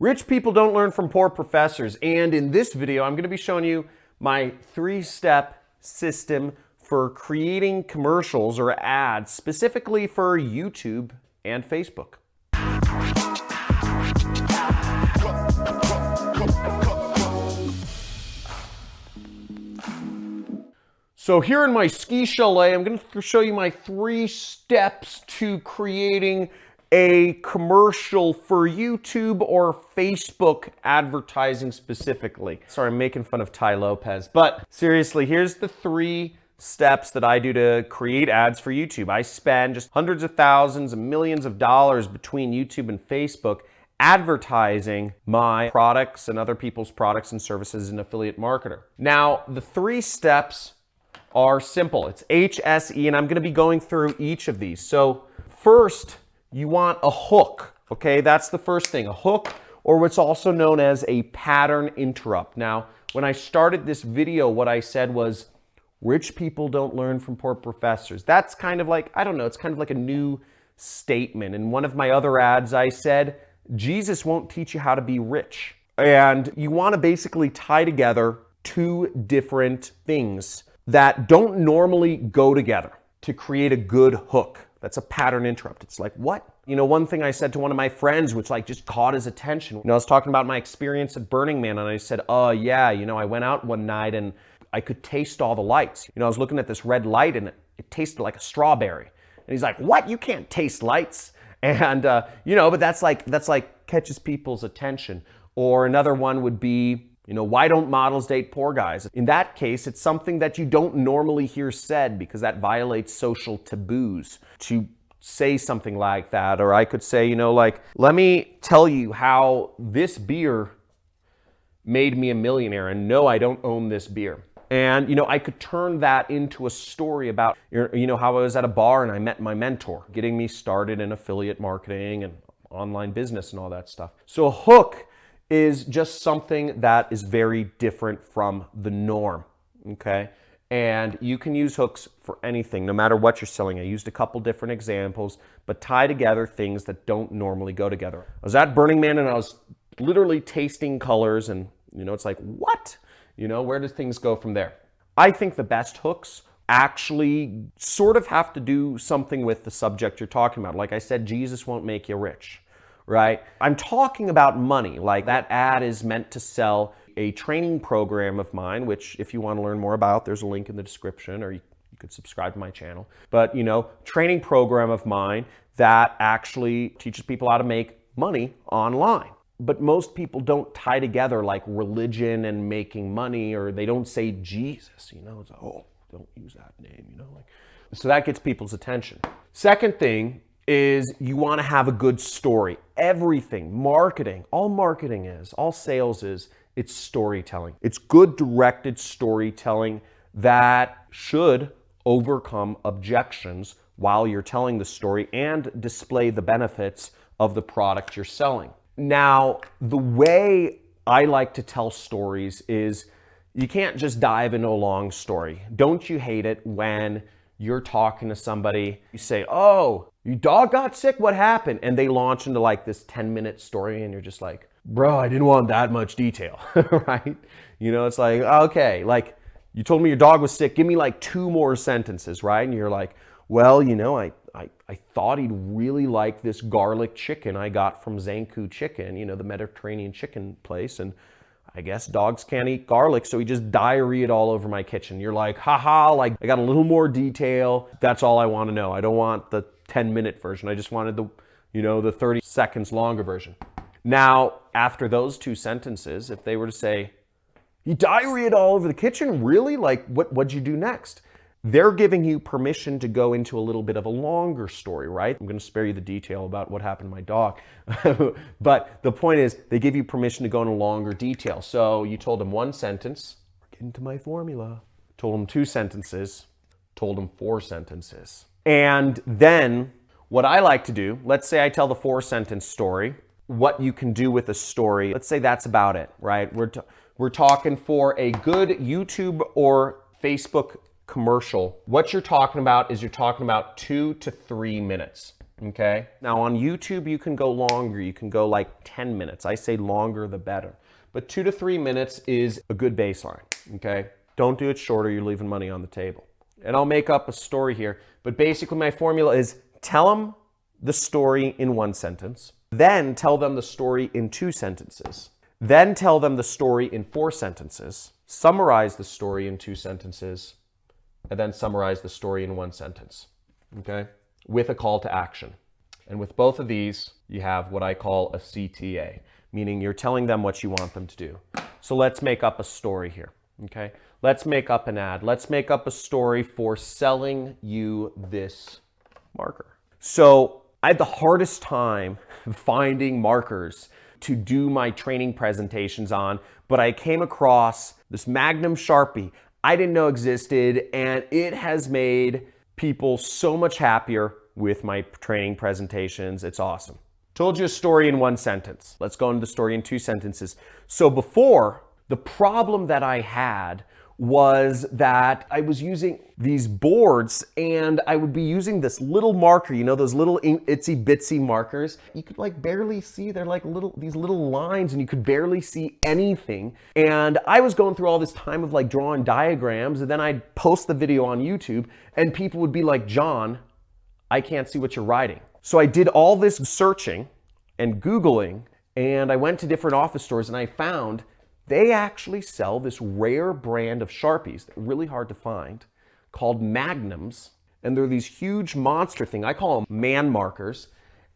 Rich people don't learn from poor professors, and in this video I'm going to be showing you my 3-step system for creating commercials or ads specifically for YouTube and Facebook. So here in my ski chalet, I'm going to show you my 3 steps to creating a commercial for YouTube or Facebook advertising specifically. Sorry, I'm making fun of Tai Lopez, but seriously, here's the 3 steps that I do to create ads for YouTube. I spend just hundreds of thousands and millions of dollars between YouTube and Facebook advertising my products and other people's products and services as an affiliate marketer. Now, the 3 steps are simple. It's HSE, and I'm going to be going through each of these. So first, you want a hook, okay? That's the first thing, a hook, or what's also known as a pattern interrupt. Now, when I started this video, what I said was, rich people don't learn from poor professors. That's kind of like, I don't know, it's kind of like a new statement. In one of my other ads, I said, Jesus won't teach you how to be rich. And you want to basically tie together 2 different things that don't normally go together to create a good hook. That's a pattern interrupt. It's like, what? You know, one thing I said to one of my friends, which like just caught his attention. You know, I was talking about my experience at Burning Man, and I said, oh yeah, you know, I went out one night and I could taste all the lights. You know, I was looking at this red light and it tasted like a strawberry. And he's like, what? You can't taste lights. And, you know, but that's like catches people's attention. Or another one would be, you know, why don't models date poor guys? In that case, it's something that you don't normally hear said because that violates social taboos to say something like that. Or I could say, you know, like, let me tell you how this beer made me a millionaire, and no, I don't own this beer. And, you know, I could turn that into a story about, you know, how I was at a bar and I met my mentor, getting me started in affiliate marketing and online business and all that stuff. So a hook is just something that is very different from the norm, okay? And you can use hooks for anything, no matter what you're selling. I used a couple different examples, but tie together things that don't normally go together. I was at Burning Man and I was literally tasting colors and, you know, it's like, what? You know, where does things go from there? I think the best hooks actually sort of have to do something with the subject you're talking about. Like I said, Jesus won't make you rich. Right? I'm talking about money. Like that ad is meant to sell a training program of mine, which if you want to learn more about, there's a link in the description, or you could subscribe to my channel. But, you know, training program of mine that actually teaches people how to make money online. But most people don't tie together like religion and making money, or they don't say Jesus, you know, it's like, oh, don't use that name, you know, like, so that gets people's attention. Second thing is you want to have a good story. Everything, marketing, all sales is, it's storytelling. It's good directed storytelling that should overcome objections while you're telling the story and display the benefits of the product you're selling. Now, the way I like to tell stories is you can't just dive into a long story. Don't you hate it when you're talking to somebody, you say, oh, your dog got sick, what happened? And they launch into like this 10-minute story and you're just like, bro, I didn't want that much detail, right? You know, it's like, okay, like you told me your dog was sick, give me like 2 more sentences, right? And you're like, well, you know, I thought he'd really like this garlic chicken I got from Zanku Chicken, you know, the Mediterranean chicken place, and I guess dogs can't eat garlic, so he just diarrheaed all over my kitchen. You're like, haha, like I got a little more detail. That's all I want to know. I don't want the 10-minute version. I just wanted the, you know, the 30 seconds longer version. Now, after those 2 sentences, if they were to say, he diarrheaed all over the kitchen, really? Like, what'd you do next? They're giving you permission to go into a little bit of a longer story, right? I'm going to spare you the detail about what happened to my dog. But the point is, they give you permission to go into longer detail. So you told them 1 sentence, get into my formula. Told them 2 sentences, told them 4 sentences. And then what I like to do, let's say I tell the 4-sentence story, what you can do with a story, let's say that's about it, right? We're talking for a good YouTube or Facebook commercial. What you're talking about is you're talking about 2 to 3 minutes. Okay. Now on YouTube, you can go longer. You can go like 10 minutes. I say longer, the better. But 2 to 3 minutes is a good baseline. Okay. Don't do it shorter. You're leaving money on the table. And I'll make up a story here. But basically my formula is tell them the story in 1 sentence, then tell them the story in 2 sentences, then tell them the story in 4 sentences, summarize the story in 2 sentences, and then summarize the story in 1 sentence. Okay. With a call to action. And with both of these, you have what I call a CTA, meaning you're telling them what you want them to do. So let's make up a story here, okay? Let's make up an ad. Let's make up a story for selling you this marker. So I had the hardest time finding markers to do my training presentations on, but I came across this Magnum Sharpie I didn't know existed, and it has made people so much happier with my training presentations. It's awesome. Told you a story in 1 sentence. Let's go into the story in 2 sentences. So before, the problem that I had was that I was using these boards and I would be using this little marker, you know, those little itsy bitsy markers. You could like barely see, they're like these little lines and you could barely see anything. And I was going through all this time of like drawing diagrams, and then I'd post the video on YouTube and people would be like, John, I can't see what you're writing. So I did all this searching and Googling, and I went to different office stores and I found they actually sell this rare brand of Sharpies, really hard to find, called Magnums. And they're these huge monster thing. I call them man markers.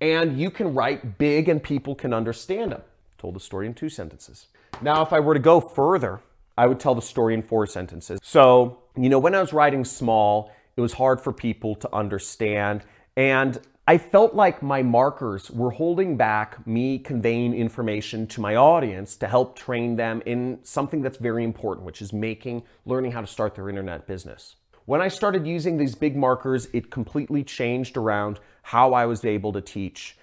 And you can write big and people can understand them. Told the story in 2 sentences. Now, if I were to go further, I would tell the story in 4 sentences. So, you know, when I was writing small, it was hard for people to understand. And I felt like my markers were holding back me conveying information to my audience to help train them in something that's very important, which is learning how to start their internet business. When I started using these big markers, it completely changed around how I was able to teach,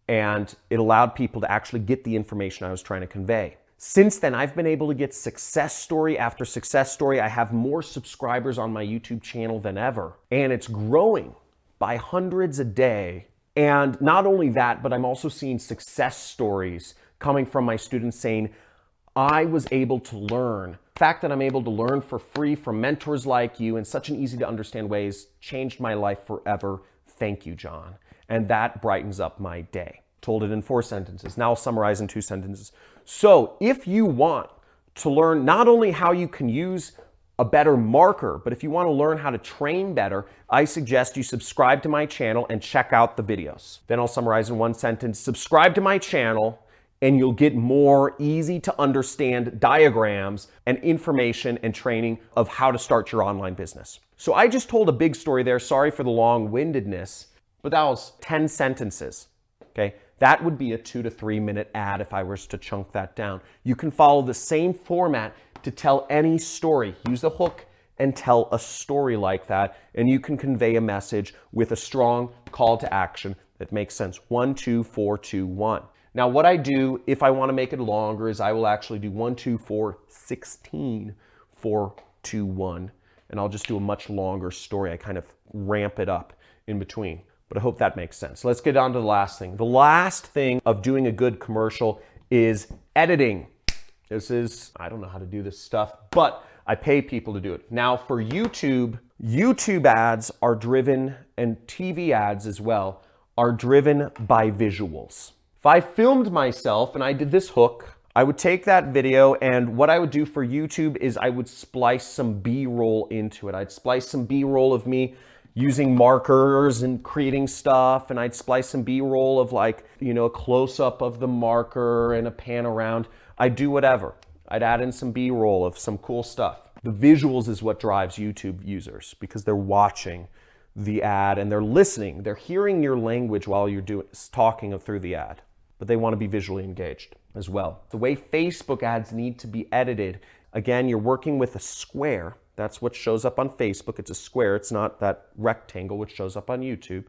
and it allowed people to actually get the information I was trying to convey. Since then, I've been able to get success story after success story. I have more subscribers on my YouTube channel than ever, and it's growing by hundreds a day. And not only that, but I'm also seeing success stories coming from my students saying, I was able to learn. The fact that I'm able to learn for free from mentors like you in such an easy to understand ways changed my life forever. Thank you, John. And that brightens up my day. Told it in 4 sentences. Now I'll summarize in 2 sentences. So if you want to learn not only how you can use a better marker, but if you want to learn how to train better, I suggest you subscribe to my channel and check out the videos. Then I'll summarize in 1 sentence. Subscribe to my channel and you'll get more easy to understand diagrams and information and training of how to start your online business. So I just told a big story there. Sorry for the long-windedness, but that was 10 sentences, okay? That would be a 2 to 3 minute ad if I was to chunk that down. You can follow the same format to tell any story. Use the hook and tell a story like that, and you can convey a message with a strong call to action that makes sense. 1, 2, 4, 2, 1. Now what I do if I want to make it longer is I will actually do 1, 2, 4, 16, 4, 2, 1, and I'll just do a much longer story. I kind of ramp it up in between, but I hope that makes sense. Let's get on to the last thing. The last thing of doing a good commercial is editing. This is, I don't know how to do this stuff, but I pay people to do it. Now for YouTube, YouTube ads are driven, and TV ads as well, are driven by visuals. If I filmed myself and I did this hook, I would take that video, and what I would do for YouTube is I would splice some B-roll into it. I'd splice some B-roll of me using markers and creating stuff, and I'd splice some B-roll of like, you know, a close-up of the marker and a pan around. I'd do whatever. I'd add in some B-roll of some cool stuff. The visuals is what drives YouTube users because they're watching the ad and they're listening. They're hearing your language while you're talking through the ad, but they want to be visually engaged as well. The way Facebook ads need to be edited, again, you're working with a square. That's what shows up on Facebook. It's a square. It's not that rectangle which shows up on YouTube.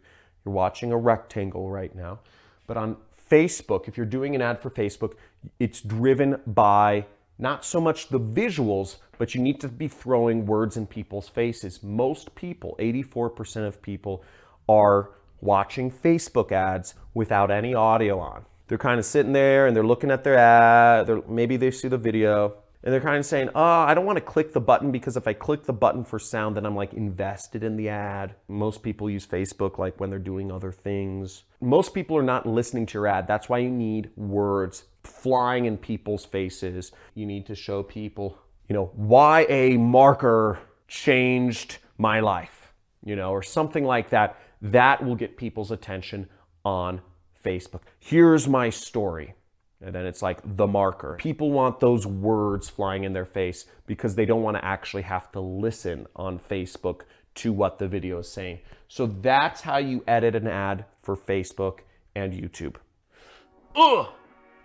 You're watching a rectangle right now. But on Facebook, if you're doing an ad for Facebook, it's driven by not so much the visuals, but you need to be throwing words in people's faces. Most people, 84% of people, are watching Facebook ads without any audio on. They're kind of sitting there and they're looking at their ad, maybe they see the video, and they're kind of saying, oh, I don't want to click the button because if I click the button for sound, then I'm like invested in the ad. Most people use Facebook like when they're doing other things. Most people are not listening to your ad. That's why you need words flying in people's faces. You need to show people, why a marker changed my life, or something like that. That will get people's attention on Facebook. Here's my story. And then it's like the marker. People want those words flying in their face because they don't want to actually have to listen on Facebook to what the video is saying. So that's how you edit an ad for Facebook and YouTube. Ugh!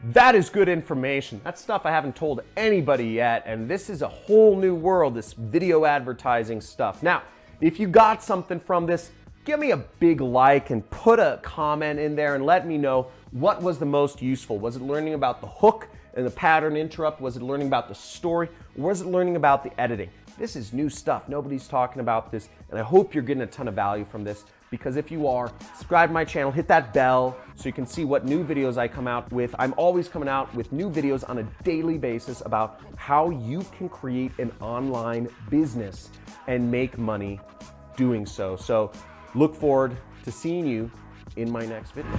That is good information. That's stuff I haven't told anybody yet, and this is a whole new world, this video advertising stuff. Now, if you got something from this, give me a big like and put a comment in there and let me know what was the most useful. Was it learning about the hook and the pattern interrupt? Was it learning about the story? Or was it learning about the editing? This is new stuff. Nobody's talking about this, and I hope you're getting a ton of value from this, because if you are, subscribe to my channel, hit that bell so you can see what new videos I come out with. I'm always coming out with new videos on a daily basis about how you can create an online business and make money doing so. So look forward to seeing you in my next video.